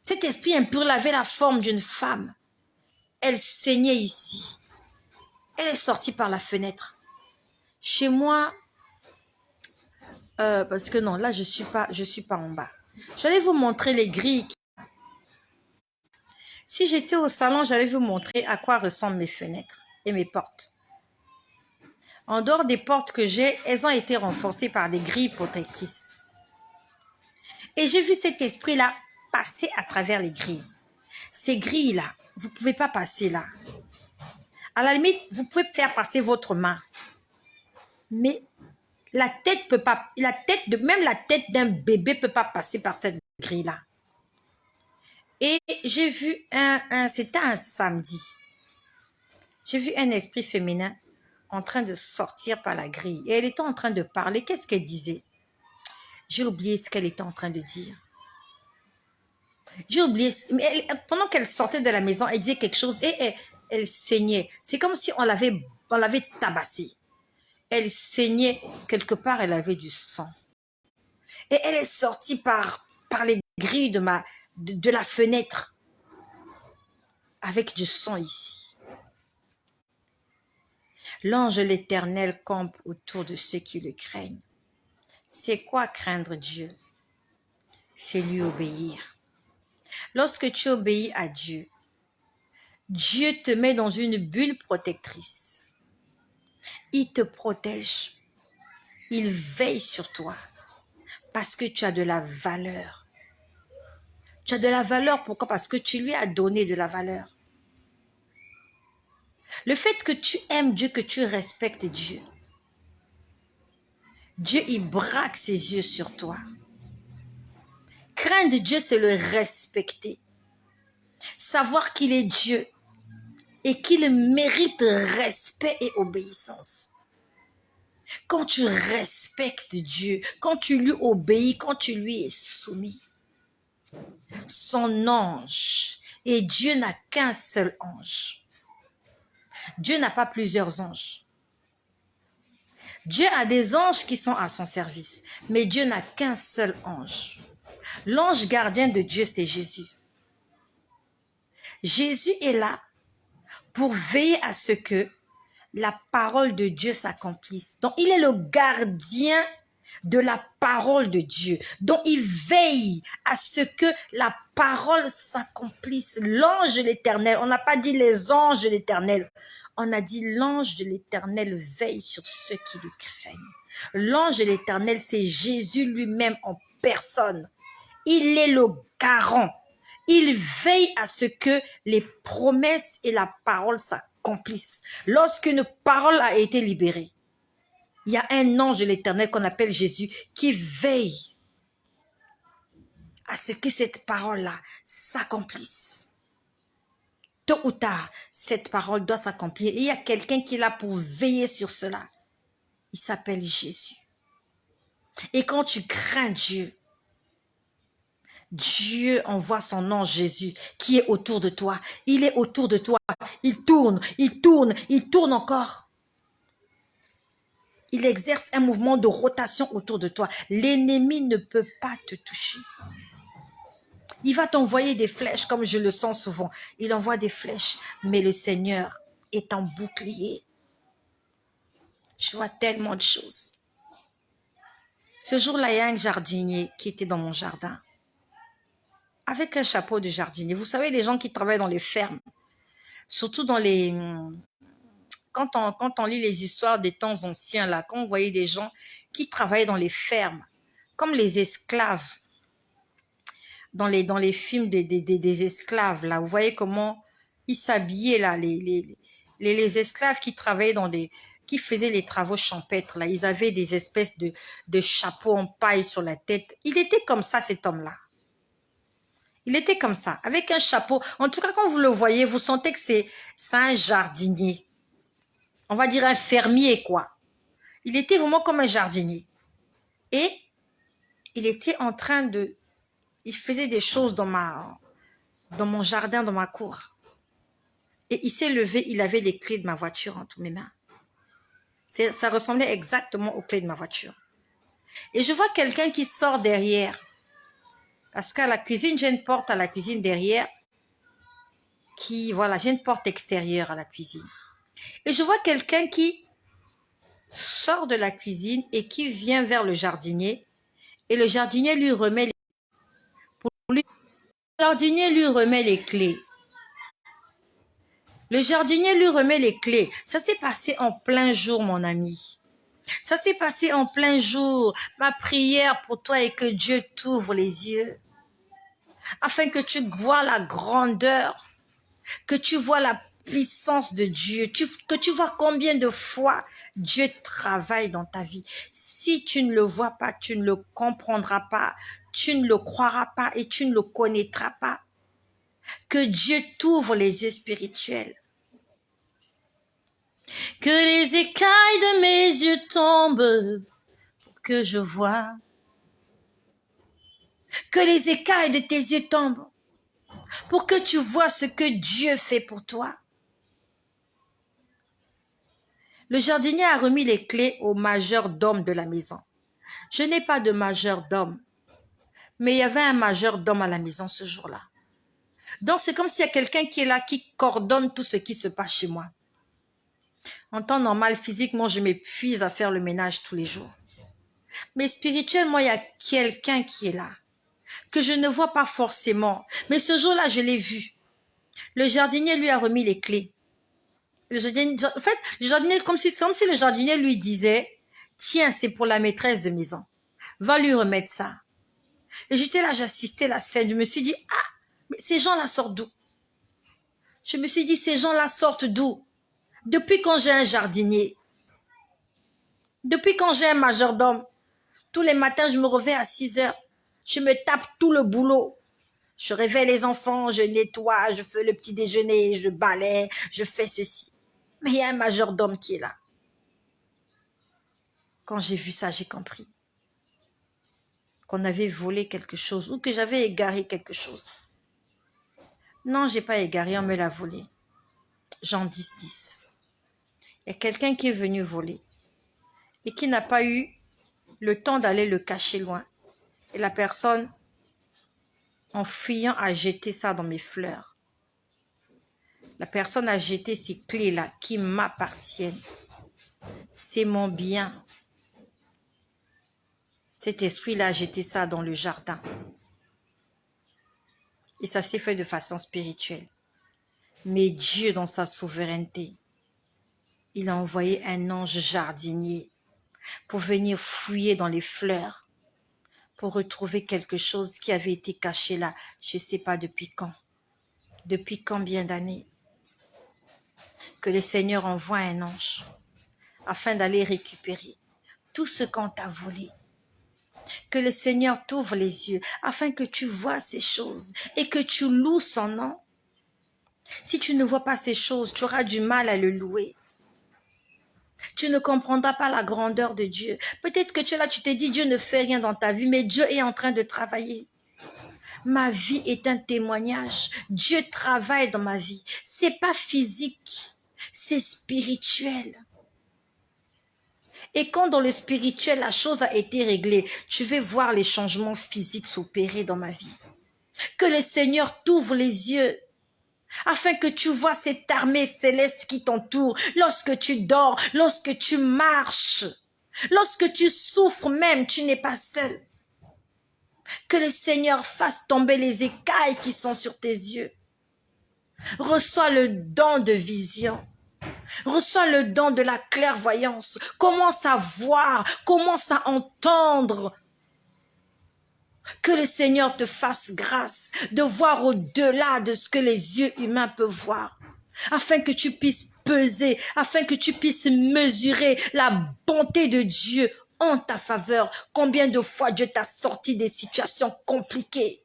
Cet esprit impur avait la forme d'une femme. Elle saignait ici. Elle est sortie par la fenêtre. Chez moi, parce que non, là je suis pas en bas. J'allais vous montrer les grilles. Si j'étais au salon, j'allais vous montrer à quoi ressemblent mes fenêtres et mes portes. En dehors des portes que j'ai, elles ont été renforcées par des grilles protectrices. Et j'ai vu cet esprit-là passer à travers les grilles. Ces grilles-là, vous ne pouvez pas passer là. À la limite, vous pouvez faire passer votre main. Mais la tête peut pas, même la tête d'un bébé ne peut pas passer par cette grille-là. Et j'ai vu c'était un samedi. J'ai vu un esprit féminin en train de sortir par la grille. Et elle était en train de parler. Qu'est-ce qu'elle disait? J'ai oublié ce qu'elle était en train de dire. J'ai oublié. Mais pendant qu'elle sortait de la maison, elle disait quelque chose et elle saignait. C'est comme si on l'avait tabassée. Elle saignait. Quelque part, elle avait du sang. Et elle est sortie par les grilles de la fenêtre avec du sang ici. L'ange de l'Éternel campe autour de ceux qui le craignent. C'est quoi craindre Dieu? C'est lui obéir. Lorsque tu obéis à Dieu, Dieu te met dans une bulle protectrice. Il te protège. Il veille sur toi parce que tu as de la valeur. Tu as de la valeur, pourquoi? Parce que tu lui as donné de la valeur. Le fait que tu aimes Dieu, que tu respectes Dieu, Dieu, il braque ses yeux sur toi. Craindre Dieu, c'est le respecter. Savoir qu'il est Dieu et qu'il mérite respect et obéissance. Quand tu respectes Dieu, quand tu lui obéis, quand tu lui es soumis, son ange, et Dieu n'a qu'un seul ange. Dieu n'a pas plusieurs anges. Dieu a des anges qui sont à son service, mais Dieu n'a qu'un seul ange. L'ange gardien de Dieu, c'est Jésus. Jésus est là pour veiller à ce que la parole de Dieu s'accomplisse. Donc, il est le gardien de la parole de Dieu. Donc, il veille à ce que la parole s'accomplisse. L'ange de l'Éternel, on n'a pas dit les anges de l'Éternel, on a dit l'ange de l'Éternel veille sur ceux qui le craignent. L'ange de l'Éternel, c'est Jésus lui-même en personne. Il est le garant. Il veille à ce que les promesses et la parole s'accomplissent. Lorsqu'une parole a été libérée, il y a un ange de l'Éternel qu'on appelle Jésus qui veille à ce que cette parole-là s'accomplisse. Tôt ou tard, cette parole doit s'accomplir. Il y a quelqu'un qui est là pour veiller sur cela. Il s'appelle Jésus. Et quand tu crains Dieu, Dieu envoie son ange Jésus qui est autour de toi. Il est autour de toi. Il tourne, il tourne, il tourne encore. Il exerce un mouvement de rotation autour de toi. L'ennemi ne peut pas te toucher. Il va t'envoyer des flèches comme je le sens souvent. Il envoie des flèches, mais le Seigneur est un bouclier. Je vois tellement de choses. Ce jour-là, il y a un jardinier qui était dans mon jardin avec un chapeau de jardinier. Vous savez, les gens qui travaillent dans les fermes, surtout dans les... Quand on lit les histoires des temps anciens, là, quand on voyait des gens qui travaillaient dans les fermes, comme les esclaves. dans les films des esclaves, là. Vous voyez comment ils s'habillaient, là, les esclaves qui travaillaient qui faisaient les travaux champêtres, là. Ils avaient des espèces de chapeaux en paille sur la tête. Il était comme ça, cet homme-là. Il était comme ça, avec un chapeau. En tout cas, quand vous le voyez, vous sentez que c'est un jardinier. On va dire un fermier, quoi. Il était vraiment comme un jardinier. Et il était en train de... Il faisait des choses dans mon jardin, dans ma cour. Et il s'est levé, il avait les clés de ma voiture entre mes mains. Ça ressemblait exactement aux clés de ma voiture. Et je vois quelqu'un qui sort derrière. Parce qu'à la cuisine, j'ai une porte à la cuisine derrière. Voilà, j'ai une porte extérieure à la cuisine. Et je vois quelqu'un qui sort de la cuisine et qui vient vers le jardinier. Et le jardinier lui remet le jardinier lui remet les clés. Le jardinier lui remet les clés. Ça s'est passé en plein jour, mon ami. Ça s'est passé en plein jour. Ma prière pour toi est que Dieu t'ouvre les yeux, afin que tu vois la grandeur, que tu vois la puissance de Dieu, que tu vois combien de fois Dieu travaille dans ta vie. Si tu ne le vois pas, tu ne le comprendras pas, tu ne le croiras pas et tu ne le connaîtras pas. Que Dieu t'ouvre les yeux spirituels. Que les écailles de mes yeux tombent pour que je vois. Que les écailles de tes yeux tombent pour que tu vois ce que Dieu fait pour toi. Le jardinier a remis les clés au majordome de la maison. Je n'ai pas de majordome, mais il y avait un majordome à la maison ce jour-là. Donc, c'est comme s'il y a quelqu'un qui est là, qui coordonne tout ce qui se passe chez moi. En temps normal, physiquement, je m'épuise à faire le ménage tous les jours. Mais spirituellement, il y a quelqu'un qui est là, que je ne vois pas forcément. Mais ce jour-là, je l'ai vu. Le jardinier lui a remis les clés. En fait, le jardinier, comme si le jardinier lui disait, tiens, c'est pour la maîtresse de maison. Va lui remettre ça. Et j'étais là, j'assistais la scène. Je me suis dit, ah, mais ces gens-là sortent d'où? Je me suis dit, ces gens-là sortent d'où? Depuis quand j'ai un jardinier? Depuis quand j'ai un majordome? Tous les matins, je me réveille à 6 heures. Je me tape tout le boulot. Je réveille les enfants, je nettoie, je fais le petit déjeuner, je balaie, je fais ceci. Mais il y a un majordome qui est là. Quand j'ai vu ça, j'ai compris qu'on avait volé quelque chose ou que j'avais égaré quelque chose. Non, j'ai pas égaré, on me l'a volé. Jean 10. Il y a quelqu'un qui est venu voler et qui n'a pas eu le temps d'aller le cacher loin. Et la personne, en fuyant, a jeté ça dans mes fleurs. La personne a jeté ces clés-là qui m'appartiennent. C'est mon bien. Cet esprit-là a jeté ça dans le jardin. Et ça s'est fait de façon spirituelle. Mais Dieu, dans sa souveraineté, il a envoyé un ange jardinier pour venir fouiller dans les fleurs, pour retrouver quelque chose qui avait été caché là, je ne sais pas depuis quand, depuis combien d'années. Que le Seigneur envoie un ange afin d'aller récupérer tout ce qu'on t'a volé. Que le Seigneur t'ouvre les yeux afin que tu vois ces choses et que tu loues son nom. Si tu ne vois pas ces choses, tu auras du mal à le louer. Tu ne comprendras pas la grandeur de Dieu. Peut-être que tu es là, tu t'es dit, Dieu ne fait rien dans ta vie, mais Dieu est en train de travailler. Ma vie est un témoignage. Dieu travaille dans ma vie. C'est pas physique, c'est spirituel. Et quand dans le spirituel, la chose a été réglée, tu vas voir les changements physiques s'opérer dans ma vie. Que le Seigneur t'ouvre les yeux afin que tu vois cette armée céleste qui t'entoure lorsque tu dors, lorsque tu marches, lorsque tu souffres même, tu n'es pas seul. Que le Seigneur fasse tomber les écailles qui sont sur tes yeux. Reçois le don de vision. Reçois le don de la clairvoyance. Commence à voir, commence à entendre. Que le Seigneur te fasse grâce de voir au-delà de ce que les yeux humains peuvent voir, afin que tu puisses peser, afin que tu puisses mesurer la bonté de Dieu en ta faveur. Combien de fois Dieu t'a sorti des situations compliquées?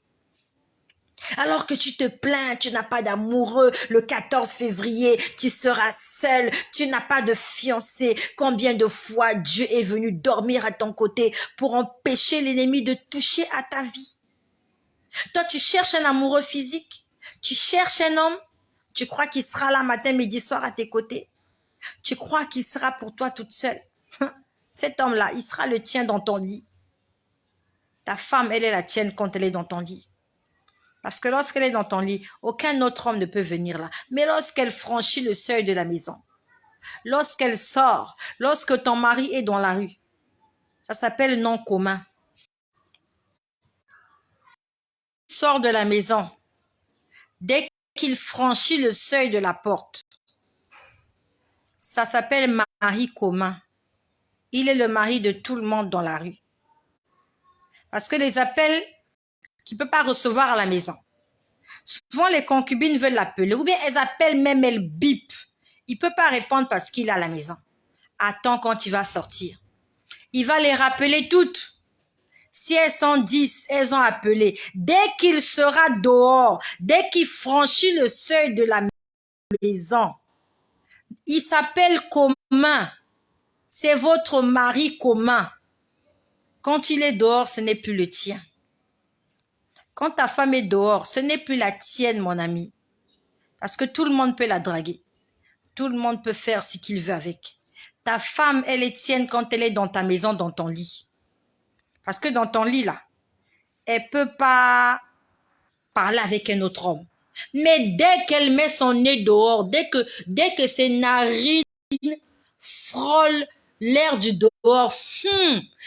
Alors que tu te plains, tu n'as pas d'amoureux, le 14 février, tu seras seul, tu n'as pas de fiancé. Combien de fois Dieu est venu dormir à ton côté pour empêcher l'ennemi de toucher à ta vie? Toi, tu cherches un amoureux physique, tu cherches un homme, tu crois qu'il sera là matin, midi, soir à tes côtés. Tu crois qu'il sera pour toi toute seule. Cet homme-là, il sera le tien dans ton lit. Ta femme, elle est la tienne quand elle est dans ton lit. Parce que lorsqu'elle est dans ton lit, aucun autre homme ne peut venir là. Mais lorsqu'elle franchit le seuil de la maison, lorsqu'elle sort, lorsque ton mari est dans la rue, ça s'appelle nom commun. Il sort de la maison. Dès qu'il franchit le seuil de la porte, ça s'appelle mari commun. Il est le mari de tout le monde dans la rue. Parce que les appels qu'il ne peut pas recevoir à la maison. Souvent, les concubines veulent l'appeler, ou bien elles appellent même, elles bipent. Il ne peut pas répondre parce qu'il est à la maison. Attends quand il va sortir. Il va les rappeler toutes. Si elles sont 10, elles ont appelé. Dès qu'il sera dehors, dès qu'il franchit le seuil de la maison, il s'appelle commun. C'est votre mari commun. Quand il est dehors, ce n'est plus le tien. Quand ta femme est dehors, ce n'est plus la tienne, mon ami. Parce que tout le monde peut la draguer. Tout le monde peut faire ce qu'il veut avec. Ta femme, elle est tienne quand elle est dans ta maison, dans ton lit. Parce que dans ton lit, là, elle peut pas parler avec un autre homme. Mais dès qu'elle met son nez dehors, dès que ses narines frôlent l'air du dehors,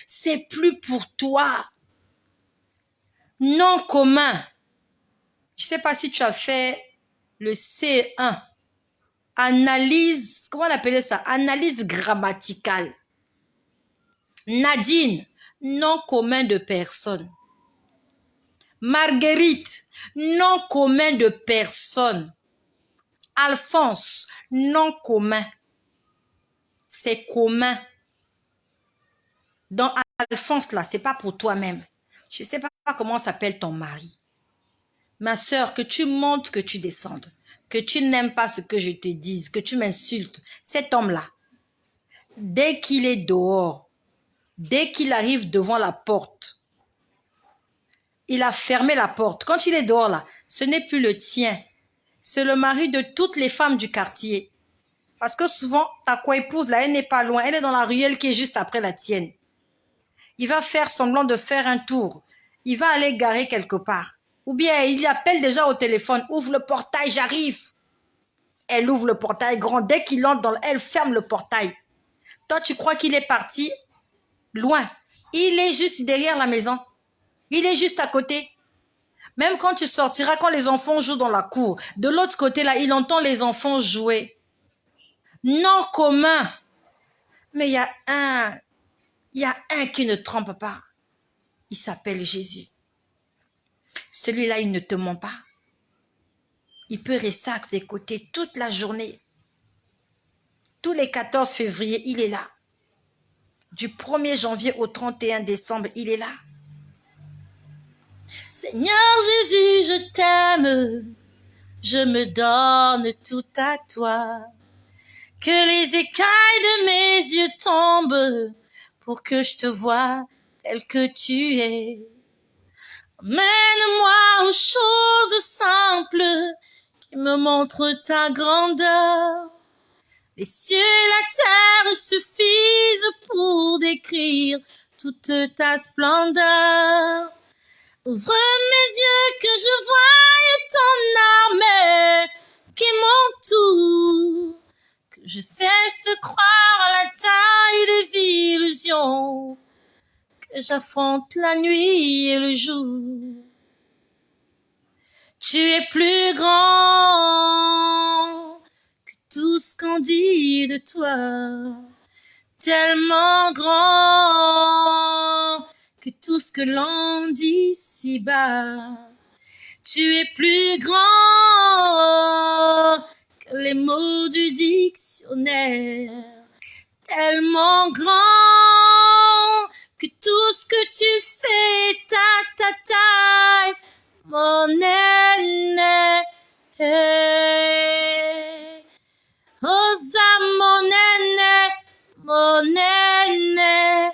c'est plus pour toi. Nom commun. Je ne sais pas si tu as fait le C1. Analyse, comment on appelait ça? Analyse grammaticale. Nadine, nom commun de personne. Marguerite, nom commun de personne. Alphonse, nom commun. C'est commun. Donc, Alphonse, là, c'est pas pour toi-même. Je ne sais pas comment s'appelle ton mari. Ma sœur, que tu montes, que tu descendes, que tu n'aimes pas ce que je te dise, que tu m'insultes, cet homme-là, dès qu'il est dehors, dès qu'il arrive devant la porte, il a fermé la porte. Quand il est dehors, là, ce n'est plus le tien. C'est le mari de toutes les femmes du quartier. Parce que souvent, ta co-épouse, là, elle n'est pas loin. Elle est dans la ruelle qui est juste après la tienne. Il va faire semblant de faire un tour. Il va aller garer quelque part. Ou bien, il appelle déjà au téléphone. Ouvre le portail, j'arrive. Elle ouvre le portail grand. Dès qu'il entre, elle ferme le portail. Toi, tu crois qu'il est parti loin. Il est juste derrière la maison. Il est juste à côté. Même quand tu sortiras, quand les enfants jouent dans la cour, de l'autre côté, là, il entend les enfants jouer. Nom commun. Mais il y a un qui ne trompe pas. Il s'appelle Jésus. Celui-là, il ne te ment pas. Il peut rester à tes côtés toute la journée. Tous les 14 février, il est là. Du 1er janvier au 31 décembre, il est là. Seigneur Jésus, je t'aime. Je me donne tout à toi. Que les écailles de mes yeux tombent pour que je te voie tel que tu es. Mène-moi aux choses simples qui me montrent ta grandeur. Les cieux et la terre suffisent pour décrire toute ta splendeur. Ouvre mes yeux que je voie ton armée qui m'entoure. Que je cesse de croire à la taille des illusions. Que j'affronte la nuit et le jour. Tu es plus grand que tout ce qu'on dit de toi. Tellement grand que tout ce que l'on dit ici-bas. Tu es plus grand que les mots du dictionnaire, tellement grand que tout ce que tu fais est à ta taille, mon aîné. Osa mon aîné, mon aîné,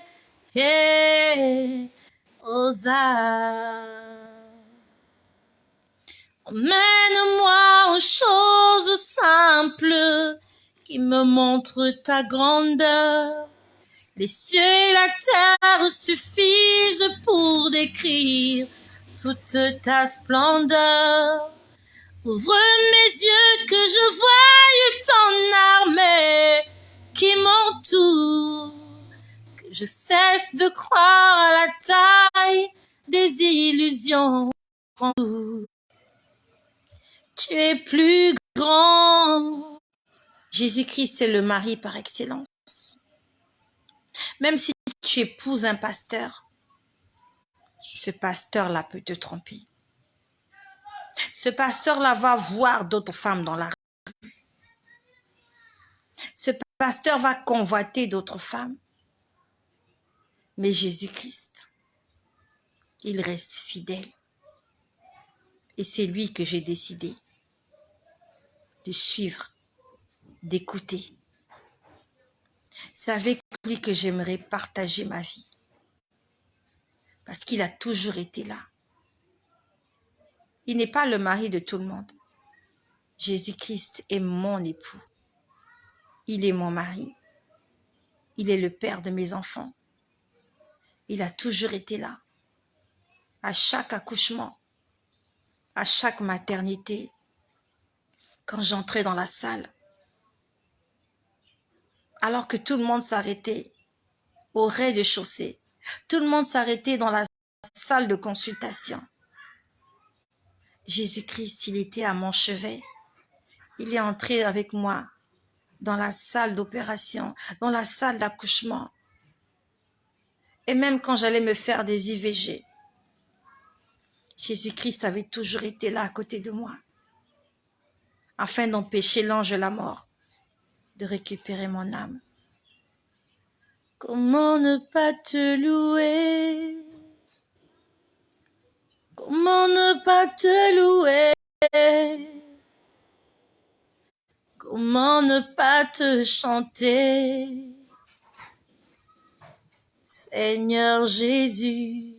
osa. Emmène-moi aux choses simples qui me montrent ta grandeur. Les cieux et la terre suffisent pour décrire toute ta splendeur. Ouvre mes yeux que je voie ton armée qui m'entoure, que je cesse de croire à la taille des illusions. Tu es plus grand. Jésus-Christ est le mari par excellence. Même si tu épouses un pasteur, ce pasteur-là peut te tromper. Ce pasteur-là va voir d'autres femmes dans la rue. Ce pasteur va convoiter d'autres femmes. Mais Jésus-Christ, il reste fidèle. Et c'est lui que j'ai décidé de suivre, d'écouter. C'est avec lui que j'aimerais partager ma vie. Parce qu'il a toujours été là. Il n'est pas le mari de tout le monde. Jésus-Christ est mon époux. Il est mon mari. Il est le père de mes enfants. Il a toujours été là. À chaque accouchement, à chaque maternité, quand j'entrais dans la salle, alors que tout le monde s'arrêtait au rez-de-chaussée, tout le monde s'arrêtait dans la salle de consultation. Jésus-Christ, il était à mon chevet. Il est entré avec moi dans la salle d'opération, dans la salle d'accouchement. Et même quand j'allais me faire des IVG, Jésus-Christ avait toujours été là à côté de moi, afin d'empêcher l'ange de la mort de récupérer mon âme. Comment ne pas te louer? Comment ne pas te louer? Comment ne pas te chanter? Seigneur Jésus,